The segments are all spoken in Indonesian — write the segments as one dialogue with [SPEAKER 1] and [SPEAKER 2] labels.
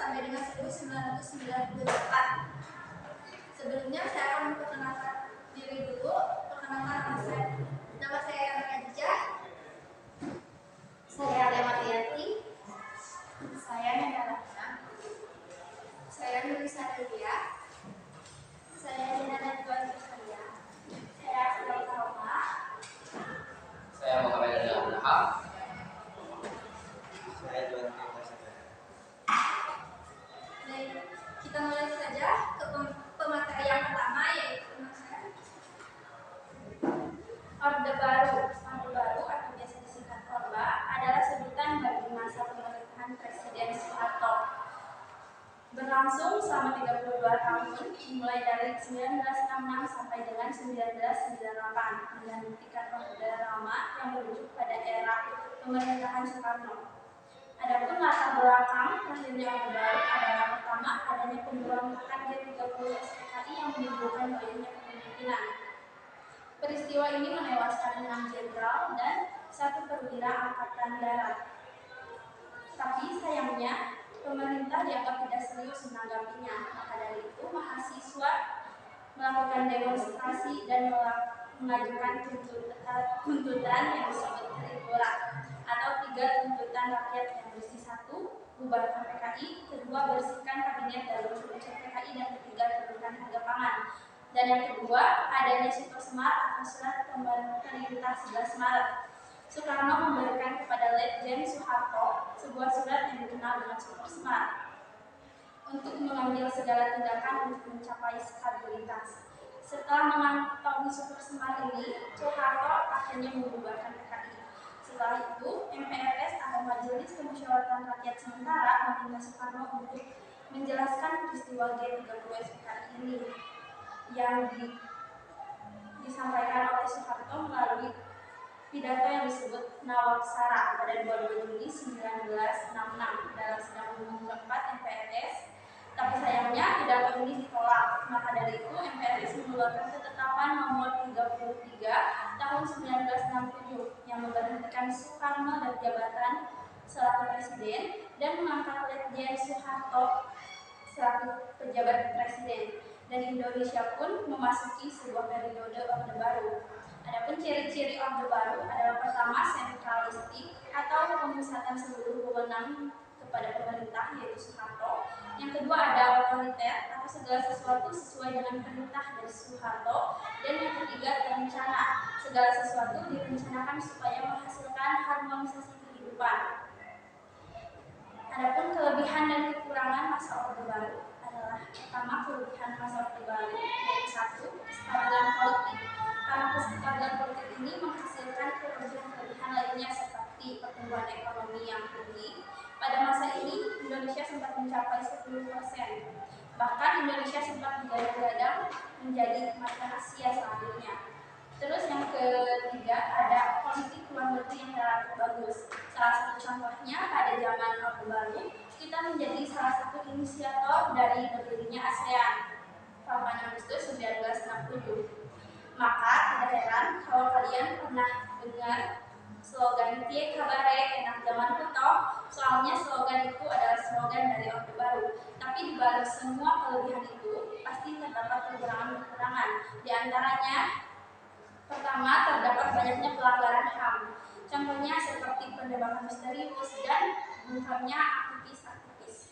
[SPEAKER 1] sampai dengan 1998. Sebelumnya saya akan memperkenalkan diri dulu. Perkenalkan nama saya Khadijah. Saya Lematiati. Saya Nanda Ratna. Saya Nurisa Delia. Saya Dinana Juan Surya. Saya Asli Salma.
[SPEAKER 2] Saya Muhammad Abraham.
[SPEAKER 3] Saya Juan Tirta.
[SPEAKER 1] Baik, kita mulai saja ke pemateri yang pertama, yaitu Orde Baru. Orde Baru atau biasa disingkat Orba adalah sebutan bagi masa pemerintahan Presiden Soeharto. Berlangsung selama 32 tahun, mulai dari 1966 sampai dengan 1998, menggantikan Orde Lama yang merujuk pada era pemerintahan Soekarno. Adapun latar belakang lahirnya Orde Baru adalah pertama adanya pemberontakan G30 SPKI yang menimbulkan goyahnya kepemimpinan. Peristiwa ini menewaskan 6 jenderal dan 1 perwira angkatan darat. Tapi sayangnya pemerintah dianggap tidak serius menanggapinya. Maka dari itu mahasiswa melakukan demonstrasi dan mengajukan tuntutan yang disebut Tripura atau 3 tuntutan rakyat yang berisi: 1. Bubarkan PKI, 2. Bersihkan kabinet dari unsur-unsur PKI, dan 3. turunkan harga pangan. Dan yang kedua, adanya Super Semar atau Surat Perintah 11 Maret. Soekarno memberikan kepada Letjen Soeharto sebuah surat yang dikenal dengan Super Semar untuk mengambil segala tindakan untuk mencapai stabilitas. Setelah mengantongi Super Semar ini, Soeharto akhirnya membubarkan PKI. Setelah itu, MPRS atau Majelis Permusyawaratan Rakyat Sementara meminta Soekarno untuk menjelaskan peristiwa G30 SPKI ini yang disampaikan oleh Soeharto melalui pidato yang disebut Nawaksara pada 22 Juli 1966 dalam sidang umum keempat MPRS. Tapi sayangnya pidato ini ditolak. Maka dari itu MPRS mengeluarkan ketetapan nomor 33 tahun 1967 yang memberhentikan Soekarno dari jabatan selaku presiden dan mengangkat Letjen Soeharto selaku pejabat presiden. Dan Indonesia pun memasuki sebuah periode Orde Baru. Adapun ciri-ciri Orde Baru adalah: pertama, sentralistik atau pemusatan seluruh wewenang kepada pemerintah, yaitu Soeharto. Yang kedua, ada otoriter atau segala sesuatu sesuai dengan perintah dari Soeharto. Dan yang ketiga, terencana. Segala sesuatu direncanakan supaya menghasilkan harmonisasi kehidupan. Adapun kelebihan dan kekurangan masa Orde Baru adalah: pertama, kelebihan masa Orde Baru yaitu 1. Kestabilan politik. Karena kestabilan politik ini menghasilkan kelebihan lainnya seperti pertumbuhan ekonomi yang tinggi. Pada masa ini Indonesia sempat mencapai 10%. Bahkan Indonesia sempat digadang-gadang menjadi mata Asia selanjutnya. Terus yang ketiga, ada politik luar negeri yang relatif bagus. Salah satu contohnya pada zaman Orde Baru, kita menjadi salah satu inisiator dari berdirinya ASEAN 8 Agustus 1967. Maka tidak heran kalau kalian pernah dengar slogan "Tie Kabare Enak Zaman Kuto", soalnya slogan itu adalah slogan dari Orde Baru. Tapi di balik semua kelebihan itu pasti terdapat kekurangan-kekurangan. Di antaranya, pertama, terdapat banyaknya pelanggaran HAM. Contohnya seperti penembakan misterius dan bungkamnya aktivis-aktivis.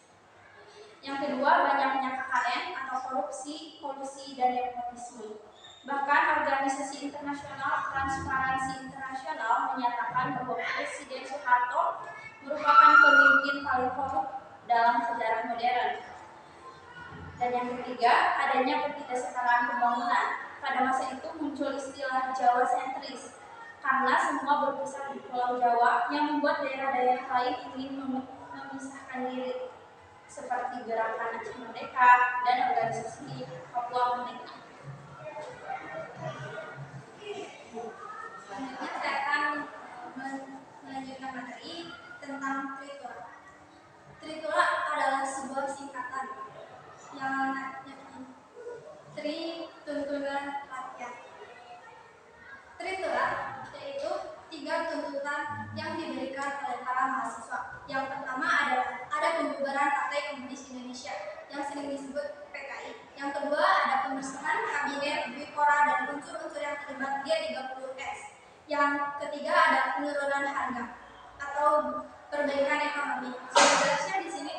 [SPEAKER 1] Yang kedua, banyaknya KKN atau korupsi, kolusi, dan nepotisme. Bahkan organisasi internasional Transparansi Internasional menyatakan bahwa Presiden Soeharto merupakan pemimpin paling korup dalam sejarah modern. Dan yang ketiga, adanya ketidaksetaraan pembangunan. Pada masa itu muncul istilah Jawa sentris karena semua berpusat di Pulau Jawa yang membuat daerah-daerah lain ingin memisahkan diri, seperti Gerakan Aceh Merdeka dan organisasi Papua Merdeka. Selanjutnya saya akan melanjutkan materi tentang Tripura. Tripura adalah sebuah singkatan yang Tri tuntutan rakyat. Tripura yaitu 3 tuntutan yang diberikan oleh para mahasiswa. Yang pertama ada pembubaran Partai Komunis Indonesia yang sering disebut PKI. Yang kedua, ada pembersihan kabinet Bipora dan unsur-unsur yang terlibat G30S. Yang ketiga, ada penurunan harga atau perbaikan ekonomi. Sebenarnya di sini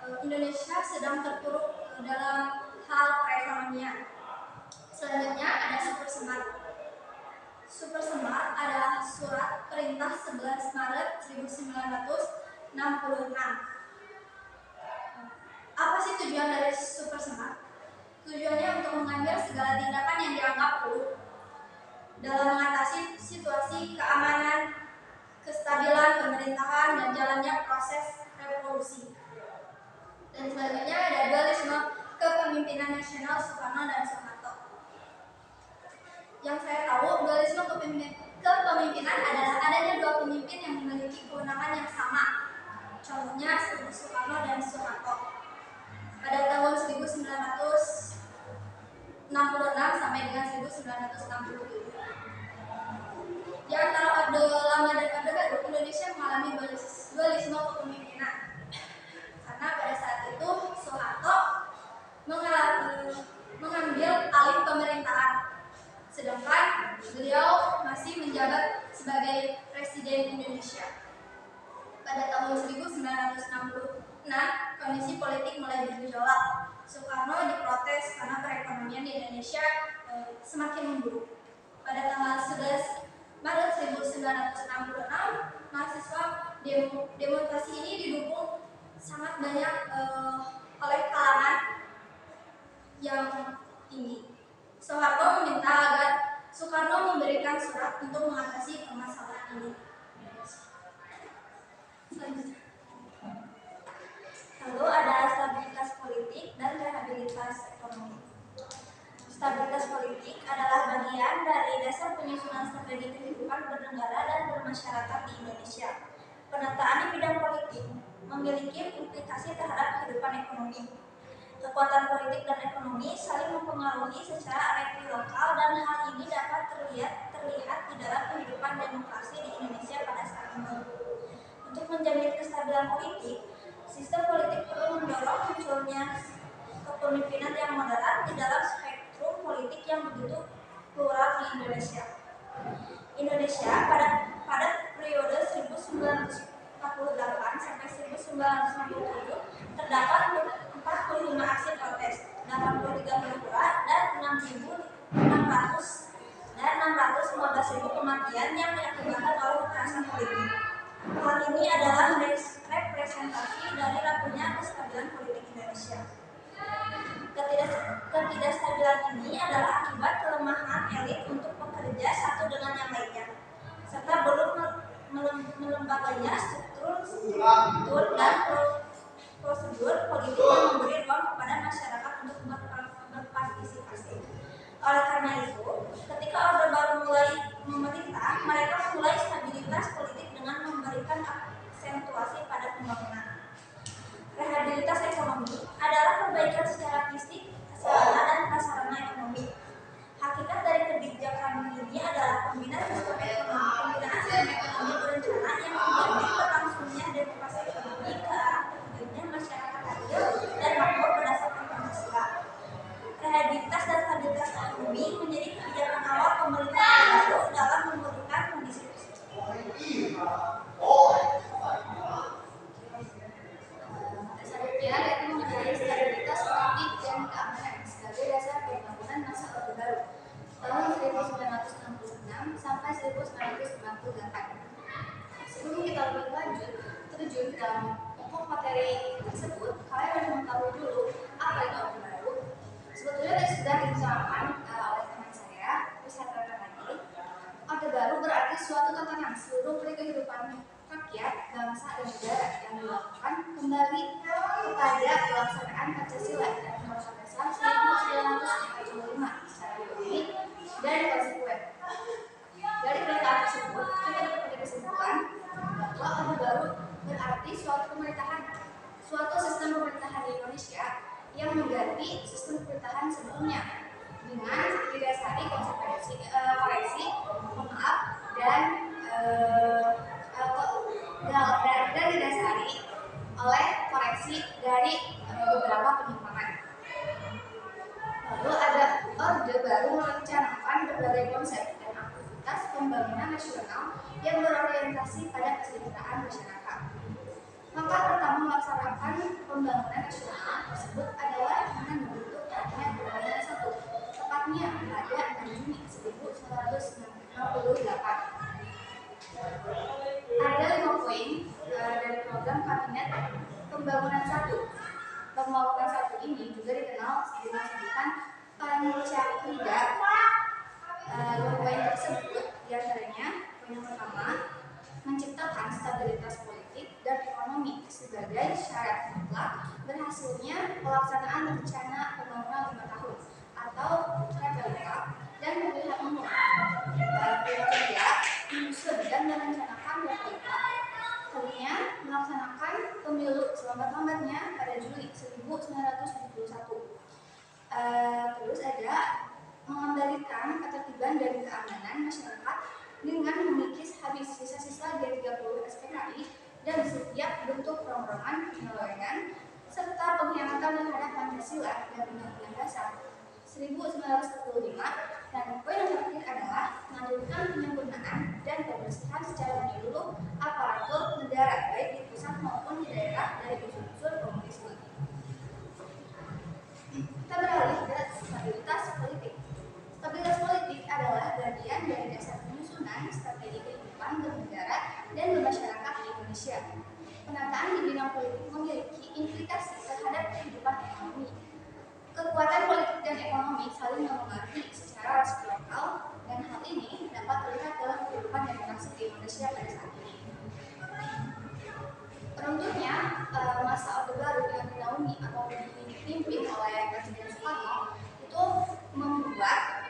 [SPEAKER 1] Indonesia sedang terpuruk dalam hal perekonomian. Selanjutnya ada Super Semar. Super Semar adalah surat perintah 11 Maret 1966. Apa sih tujuan dari Super Semar? Tujuannya untuk mengambil segala tindakan yang dianggap perlu dalam mengatasi situasi keamanan, kestabilan pemerintahan, dan jalannya proses revolusi. Dan selanjutnya ada dualisme kepemimpinan nasional Soekarno dan Soeharto. Yang saya tahu, dualisme kepemimpinan adalah adanya dua pemimpin yang memiliki kewenangan yang sama. Contohnya Soekarno dan Soeharto. Pada tahun 1966 sampai dengan 1967. Di antara Orde Lama dan Orde Baru, Indonesia mengalami dualisme kepemimpinan. Karena pada saat itu Soeharto mengambil alih pemerintahan, sedangkan beliau masih menjabat sebagai Presiden Indonesia. Pada tahun 1966, kondisi politik mulai bergejolak. Soekarno diprotes karena perekonomian di Indonesia semakin memburuk. Pada tanggal 11 Maret 1966, mahasiswa demonstrasi ini didukung sangat banyak oleh kalangan yang tinggi. Soeharto meminta agar Soekarno memberikan surat untuk mengatasi permasalahan ini. Lalu ada stabilitas politik dan rehabilitas ekonomi. Stabilitas politik adalah bagian dari dasar penyusunan strategi kehidupan bernegara dan bermasyarakat di Indonesia. Penataan di bidang politik memiliki implikasi terhadap kehidupan ekonomi. Kekuatan politik dan ekonomi saling mempengaruhi secara reciprokal dan hal ini dapat terlihat di dalam kehidupan demokrasi di Indonesia pada saat ini. Untuk menjamin kestabilan politik, sistem politik perlu mendorong munculnya kepemimpinan yang moderat di dalam spektrum politik yang begitu plural di Indonesia. Indonesia pada periode 1948 sampai 1957 terdapat 45 aksi protes, 83 pura dan 615.000 kematian yang diakibatkan oleh kekerasan politik. Hal ini adalah representasi dari rapuhnya kestabilan politik Indonesia. Ketidakstabilan ini adalah akibat kelemahan elit untuk bekerja satu dengan yang lainnya, serta belum melembaganya struktur dan prosedur politik yang memberi ruang kepada masyarakat untuk berpartisipasi. Oleh karena itu, ketika Orde Baru mulai memerintah, mereka memulai stabilitas politik dengan memberikan aksentuasi pada pembangunan. Rehabilitas ekonomi adalah perbaikan secara fisik, sarana dan prasarana ekonomi. Hakikat dari kebijakan ini adalah pembinaan sistem ekonomi berencana yang menjadi berlangsungnya demokrasi ekonomi ke arah terwujudnya masyarakat adil dan makmur berdasarkan Pancasila. Rehabilitas dan stabilitas ekonomi menjadi kebijakan awal pemerintah baru dalam memberikan kondisi tersebut. Selanjutnya yaitu mengenai stabilitas politik dan keamanan sebagai dasar pembangunan masa Orde Baru tahun 1966 sampai 1998. Sebelum kita lebih lanjut terjun ke dalam pokok materi tersebut, kalian harus mengetahui dulu apa itu Orde Baru. Sebetulnya tadi sudah diterangkan oleh teman saya, bisa terangkan lagi. Orde Baru berarti suatu tatanan seluruh kehidupan rakyat, bangsa, dan negara yang dilakukan kembali kepada pelaksanaan Pancasila dan Undang-Undang Dasar 1945 secara dinamis dan konsekuen. Dari pernyataan tersebut, kita dapat pada kesimpulan bahwa Orde Baru berarti suatu sistem pemerintahan di Indonesia yang mengganti sistem pemerintahan sebelumnya dengan didasari koreksi dan didasari oleh koreksi dari beberapa penyimpangan. Lalu ada Orde Baru merencanakan berbagai konsep dan aktivitas pembangunan nasional yang berorientasi pada kesejahteraan masyarakat. Langkah pertama melaksanakan pembangunan nasional tersebut adalah dengan membentuk Kabinet Pembangunan 1, tepatnya pada 6 Juni 1968. Ada 5 poin dari program Kabinet Pembangunan 1. Pembangunan 1 ini juga dikenal dengan sebutan Pancakrida. 5 poin tersebut diantaranya poin yang pertama, menciptakan stabilitas politik dan ekonomi sebagai syarat mutlak berhasilnya pelaksanaan rencana pembangunan 5 tahun atau RPLK dan pemilihan umum. Poin ketiga, menyusun dan merencanakan RPLK. Selanjutnya, melaksanakan pemilu selambat-lambatnya pada Juli 1971. Terus ada mengembalikan ketertiban dan keamanan masyarakat dengan memikis habis sisa-sisa G30 SPKI dan setiap bentuk perongrokan, penyelewengan, serta pengkhianatan terhadap Pancasila dan Undang-Undang Dasar 1945. Dan poin yang terakhir adalah melanjutkan penyempurnaan dan pembersihan secara menyeluruh aparatur negara baik di pusat maupun di daerah dari unsur-unsur komunisme. Kita beralih ke stabilitas politik. Stabilitas politik adalah bagian dari dasar penyusunan strategi kehidupan bernegara dan bermasyarakat di Indonesia. Penataan di bidang politik memiliki implikasi terhadap kehidupan ekonomi. Kekuatan politik dan ekonomi saling mempengaruhi secara resiprokal, dan hal ini dapat terlihat dalam kehidupan demokrasi di Indonesia pada saat ini. Runtuhnya masa Orde Baru yang dinaungi atau dipimpin oleh Presiden Soekarno itu membuat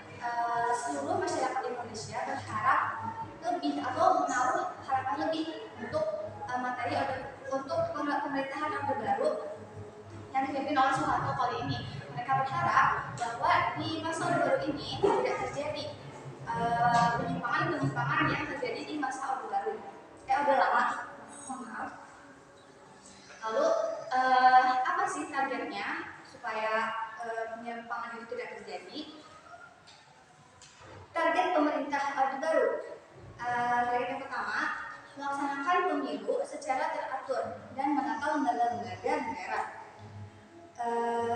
[SPEAKER 1] seluruh masyarakat Indonesia berharap lebih atau menaruh harapan lebih untuk untuk pemerintahan Orde Baru yang dipimpin oleh Soeharto kali ini. Mereka berharap bahwa di masa Orde Baru ini tidak terjadi penyimpangan yang terjadi di masa Orde Baru, Orde Lama. Maaf. Lalu apa sih targetnya supaya penyimpangan itu tidak terjadi? Target pemerintah Orde Baru, target yang pertama, melaksanakan pemilu secara teratur dan menata lembaga-lembaga negara.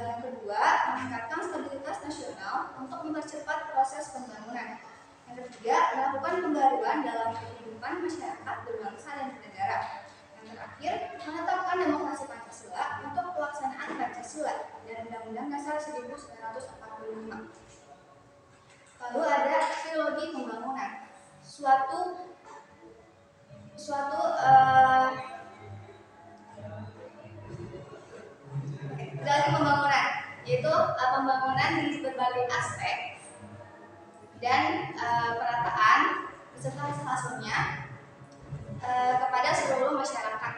[SPEAKER 1] Yang kedua, meningkatkan stabilitas nasional untuk mempercepat proses pembangunan. Yang ketiga, melakukan pembaruan dalam kehidupan masyarakat berbangsa dan bernegara. Yang terakhir, menetapkan demokrasi Pancasila untuk pelaksanaan Pancasila dan Undang-Undang Dasar 1945. Lalu ada trilogi pembangunan, suatu dari pembangunan, yaitu pembangunan di berbagai aspek dan perataan beserta hasil-hasilnya kepada seluruh masyarakat.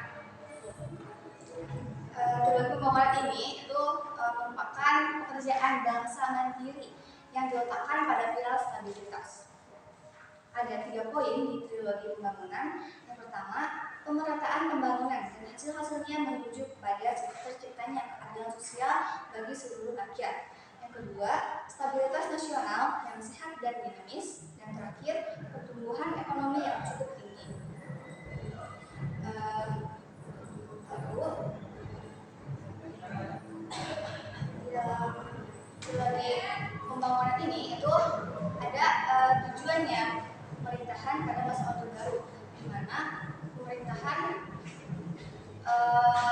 [SPEAKER 1] Trilogi pembangunan ini itu merupakan pekerjaan bangsa mandiri yang diletakkan pada pilar stabilitas. Ada 3 poin di trilogi pembangunan. Yang pertama, pemerataan pembangunan dan hasil-hasilnya menuju kepada terciptanya keadilan sosial bagi seluruh rakyat. Yang kedua, stabilitas nasional yang sehat dan dinamis. Dan terakhir, pertumbuhan ekonomi yang cukup tinggi. Lalu di dalam trilogi pembangunan ini itu ada tujuannya pemerintahan pada masa Orde Baru, di mana pemerintahan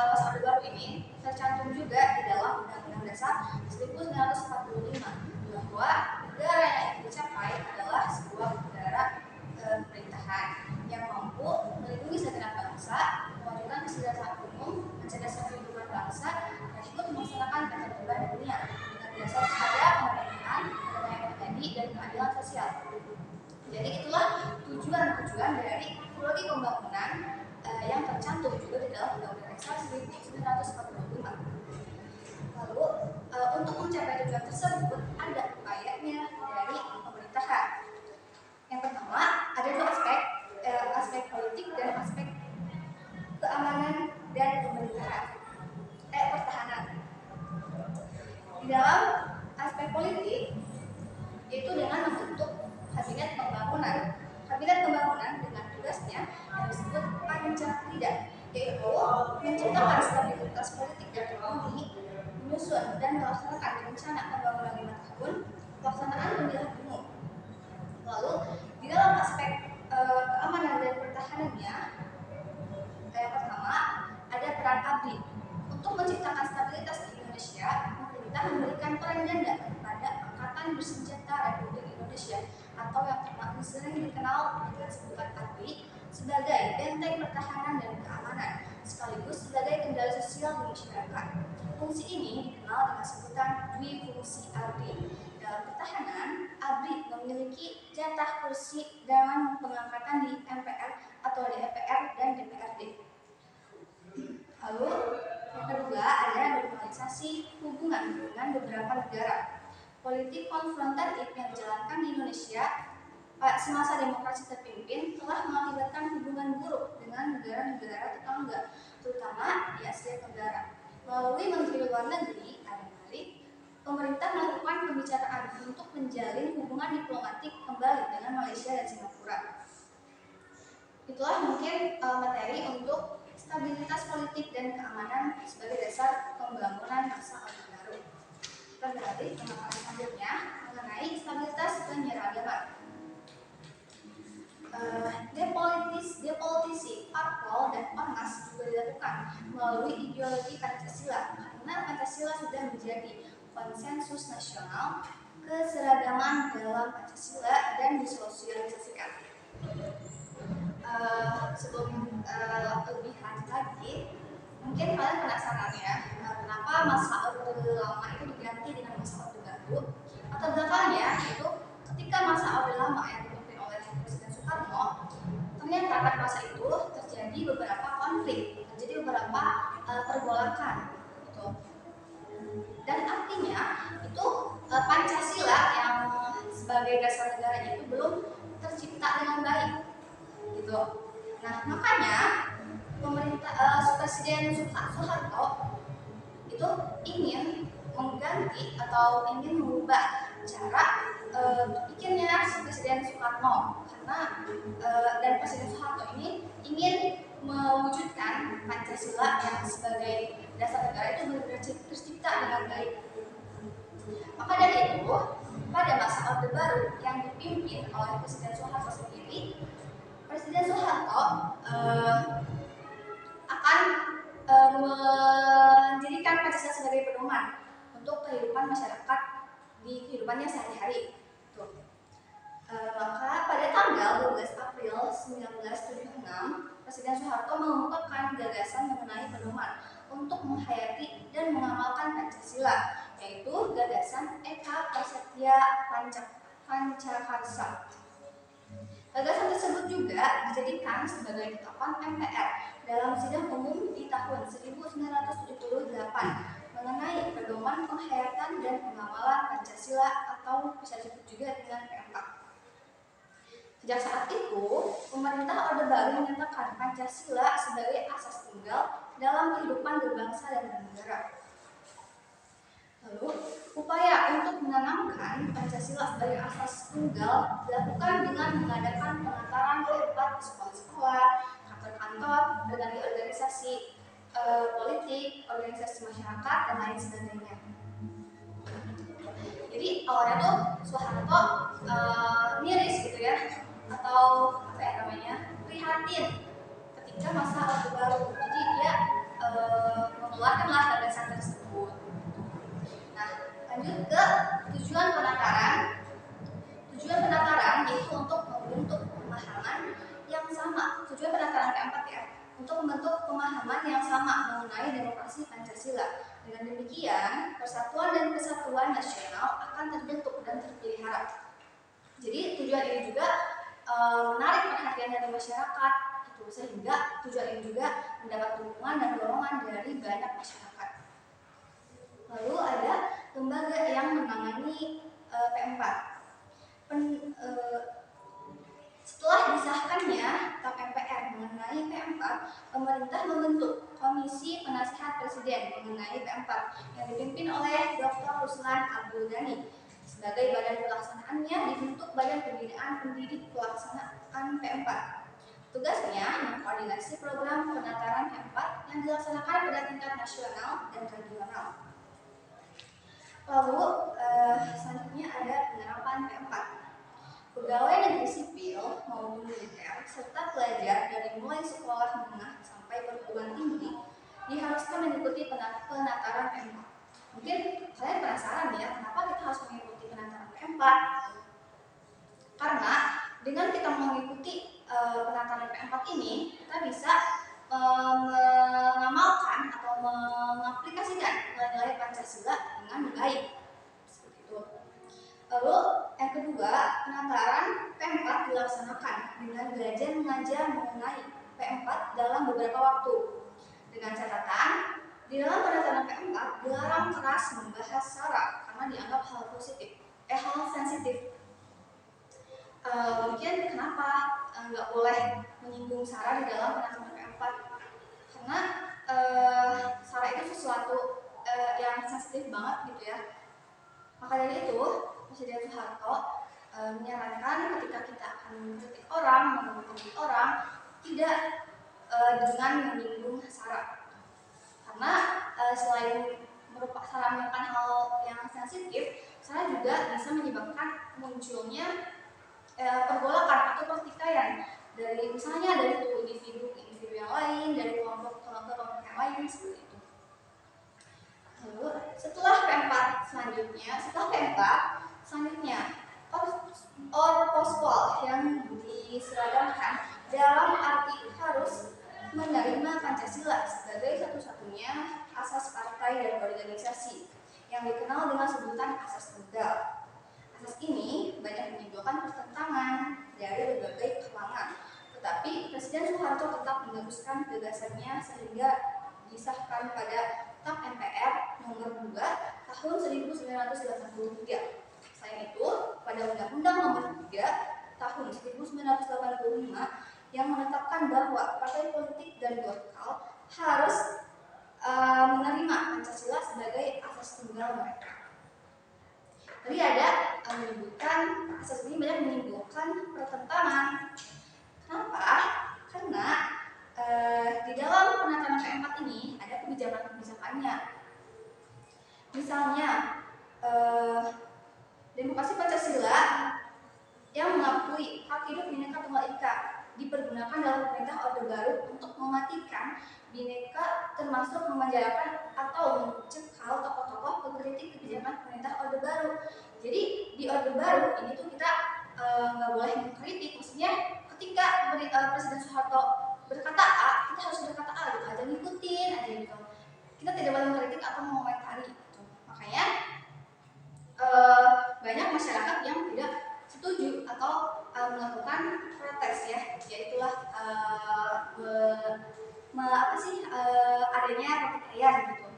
[SPEAKER 1] masa Orde Baru ini tercantum juga di dalam Undang-Undang Dasar 1945 bahwa negara yang ingin dicapai adalah sebuah negara pemerintahan yang mampu melindungi segenap bangsa, mewujudkan kesejahteraan umum, mencerdaskan kehidupan bangsa, dan ikut melaksanakan ketertiban dunia dengan dasar pada kemerdekaan, kedamaian pribadi, dan keadilan sosial. Jadi itulah tujuan dari trilogi pembangunan yang tercantum juga di dalam Undang-Undang Dasar 1945. Lalu untuk mencapai tujuan tersebut ada upayanya dari pemerintahan. Yang pertama, ada 2 aspek, aspek politik dan aspek keamanan dan pertahanan. Di dalam aspek politik, yaitu dengan membentuk kabinet pembangunan. Kabinet pembangunan dengan tugasnya yang disebut Pancakrida, yaitu menciptakan stabilitas politik dan ekonomi, menyusun dan melaksanakan rencana pembangunan 5 tahun, pelaksanaan pemilihan umum. Lalu di dalam aspek keamanan dan pertahanannya, yang pertama ada peran ABRI. Untuk menciptakan stabilitas di Indonesia, pemerintah memberikan peran ganda kepada Angkatan Bersenjata Republik Indonesia atau yang sering dikenal dengan sebutan ABRI sebagai benteng pertahanan dan keamanan, sekaligus sebagai kendali sosial di masyarakat. Fungsi ini dikenal dengan sebutan dwifungsi ABRI. Dalam pertahanan, ABRI memiliki jatah kursi dalam pengangkatan di MPR atau DPR dan DPRD. Lalu yang kedua ada normalisasi hubungan dengan beberapa negara. Politik konfrontatif yang dijalankan di Indonesia semasa demokrasi terpimpin telah mengakibatkan hubungan buruk dengan negara-negara tetangga, terutama di Asia Tenggara. Melalui Menteri Luar Negeri Adem Malik, pemerintah melakukan pembicaraan untuk menjalin hubungan diplomatik kembali dengan Malaysia dan Singapura. Itulah mungkin materi untuk stabilitas politik dan keamanan sebagai dasar pembangunan masa Orde Baru. Kita beralih ke materi selanjutnya mengenai stabilitas penyeragaman. Depolitisi, parpol, dan ormas juga dilakukan melalui ideologi Pancasila, karena Pancasila sudah menjadi konsensus nasional, keseragaman dalam Pancasila dan disosialisasikan. Sebelum lebih lanjut lagi, mungkin kalian penasaran ya, kenapa masa Orde Lama itu diganti dengan masa Orde Baru, atau belakangnya itu ketika masa Orde Lama yang dipimpin oleh Presiden Soekarno, ternyata pada masa itu terjadi beberapa konflik, terjadi beberapa pergolakan gitu. Dan artinya itu Pancasila yang sebagai dasar negara itu belum tercipta dengan baik gitu. Nah, makanya Presiden Soeharto itu ingin mengganti atau ingin mengubah cara pikirnya Presiden Soekarno, karena dan Presiden Soeharto ini ingin mewujudkan Pancasila yang sebagai dasar negara itu benar-benar tercipta dengan baik. Maka dari itu, pada masa Orde Baru yang dipimpin oleh Presiden Soeharto sendiri, Presiden Soeharto akan menjadikan Pancasila sebagai pedoman untuk kehidupan masyarakat di kehidupannya sehari-hari. Maka pada tanggal 12 April 1976, Presiden Soeharto mengungkapkan gagasan mengenai pedoman untuk menghayati dan mengamalkan Pancasila, yaitu gagasan Eka Prasetya Pancakarsa. Gagasan tersebut juga dijadikan sebagai tetapan MPR dalam sidang umum di tahun 1978 mengenai pedoman penghayatan dan pengamalan Pancasila atau bisa disebut juga dengan P4. Sejak saat itu, pemerintah Orde Baru menyatakan Pancasila sebagai asas tunggal dalam kehidupan berbangsa dan bernegara. Lalu, upaya untuk menanamkan Pancasila sebagai asas tunggal dilakukan dengan mengadakan pengantaran P4 di sekolah-sekolah, kantor-kantor, organisasi politik, organisasi masyarakat, dan lain sebagainya. Jadi awalnya tuh Soeharto miris gitu ya, atau apa ya namanya, prihatin ketika masa Orde Baru. Jadi dia mengeluarkanlah gagasan tersebut. Nah, lanjut ke tujuan penataran. Tujuan penataran yaitu untuk membentuk pemahaman yang sama. Tujuan penataran keempat ya, untuk membentuk pemahaman yang sama mengenai demokrasi Pancasila. Dengan demikian, persatuan dan kesatuan nasional akan terbentuk dan terpelihara. Jadi tujuan ini juga menarik perhatian dari masyarakat, gitu, sehingga tujuan ini juga mendapat dukungan dan dorongan dari banyak masyarakat. Lalu ada lembaga yang menangani P4. Setelah disahkannya TAP MPR mengenai P4, pemerintah membentuk Komisi Penasihat Presiden mengenai P4 yang dipimpin oleh Dr. Ruslan Abdul Ghani. Sebagai badan pelaksanaannya dibentuk Badan Pembinaan Pendidik Pelaksanaan P4. Tugasnya mengkoordinasi program penataran P4 yang dilaksanakan pada tingkat nasional dan regional. Lalu selanjutnya ada penerapan P4. Pegawai negeri sipil maupun militer serta pelajar dari mulai sekolah menengah sampai perguruan tinggi diharuskan mengikuti penataran P4. Mungkin kalian penasaran ya, kenapa kita harus mengikuti penataran P4? Karena dengan kita mengikuti penataran P4 ini, kita bisa mengamalkan atau mengaplikasikan nilai-nilai Pancasila dengan baik. Lalu yang kedua, penataran P4 dilaksanakan dengan belajar mengajar mengenai P4 dalam beberapa waktu. Dengan catatan, di dalam penataran P4 dilarang keras membahas SARA karena dianggap hal sensitif. Mungkin kenapa nggak boleh menyinggung SARA di dalam penataran P4? Karena SARA itu sesuatu yang sensitif banget gitu ya. Maka dari itu Presiden Soeharto menyarankan ketika kita akan mengkritik orang, menghubungi orang, tidak dengan menyinggung SARA. Karena selain merupakan hal yang sensitif, SARA juga bisa menyebabkan munculnya pergolakan atau pertikaian dari misalnya dari individu ke individu yang lain, dari kelompok ke kelompok yang lain seperti itu. Lalu setelah P4 selanjutnya Orpospol yang diseragamkan dalam arti harus menerima Pancasila sebagai satu-satunya asas partai dan organisasi yang dikenal dengan sebutan asas tunggal. Asas ini banyak menimbulkan pertentangan dari berbagai kalangan, tetapi Presiden Soeharto tetap meneruskan gagasannya sehingga disahkan pada TAP MPR nomor 2 tahun 1983. Selain itu, pada Undang-Undang nomor 3 tahun 1985 yang menetapkan bahwa partai politik dan lokal harus menerima Pancasila sebagai asas tunggal mereka. Tadi ada menyebutkan asas ini banyak menimbulkan pertentangan. Kenapa? Karena di dalam penataran P4 ini ada kebijakan-kebijakannya. Misalnya demokrasi Pancasila yang mengakui hak hidup Bhinneka Tunggal Ika dipergunakan dalam pemerintah Orde Baru untuk mematikan Bhinneka, termasuk memenjarakan atau mencekal tokoh-tokoh pengkritik kebijakan pemerintah Orde Baru. Jadi di Orde Baru ini tuh kita nggak boleh mengkritik, maksudnya ketika Presiden Soeharto berkata A, kita harus berkata A gitu, aja ngikutin aja gitu. Kita tidak boleh mengkritik atau mengomentari gitu. Makanya banyak masyarakat yang tidak setuju atau melakukan protes ya, yaitulah adanya pertikaian gitu.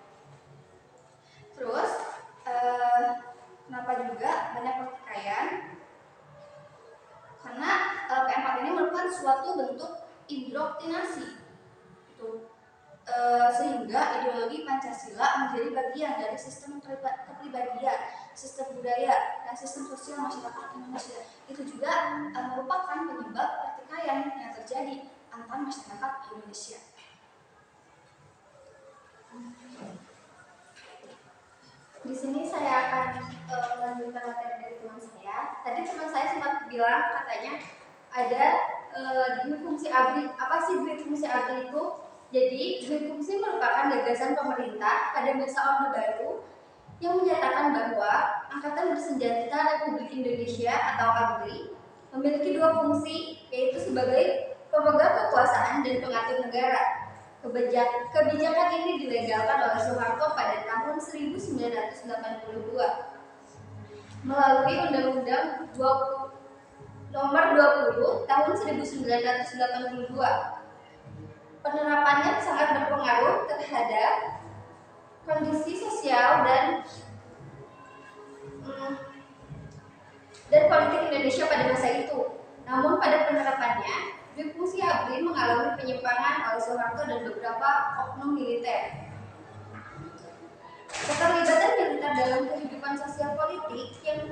[SPEAKER 1] Terus kenapa juga banyak pertikaian? Karena P4 ini merupakan suatu bentuk indoktrinasi gitu. Sehingga ideologi Pancasila menjadi bagian dari sistem kepribadian, sistem budaya, dan sistem sosial masyarakat Indonesia. Itu juga merupakan penyebab pertikaian yang terjadi antar masyarakat Indonesia. Di sini saya akan melanjutkan materi dari teman saya. Tadi teman saya sempat bilang katanya ada duit fungsi ABRI. Apa sih duit fungsi ABRI itu? Jadi, duit fungsi merupakan gagasan pemerintah pada masa Orde Baru yang menyatakan bahwa Angkatan Bersenjata Republik Indonesia atau ABRI memiliki dua fungsi, yaitu sebagai pemegang kekuasaan dan pengatur negara. Kebijakan ini dilegalkan oleh Soeharto pada tahun 1982 melalui Undang-Undang Nomor 20 tahun 1982. Penerapannya sangat berpengaruh terhadap kondisi sosial dan politik Indonesia pada masa itu.
[SPEAKER 3] Namun pada penerapannya, Dwi Fungsi ABRI mengalami penyimpangan oleh Soeharto dan beberapa oknum militer. Keterlibatan militer dalam kehidupan sosial politik yang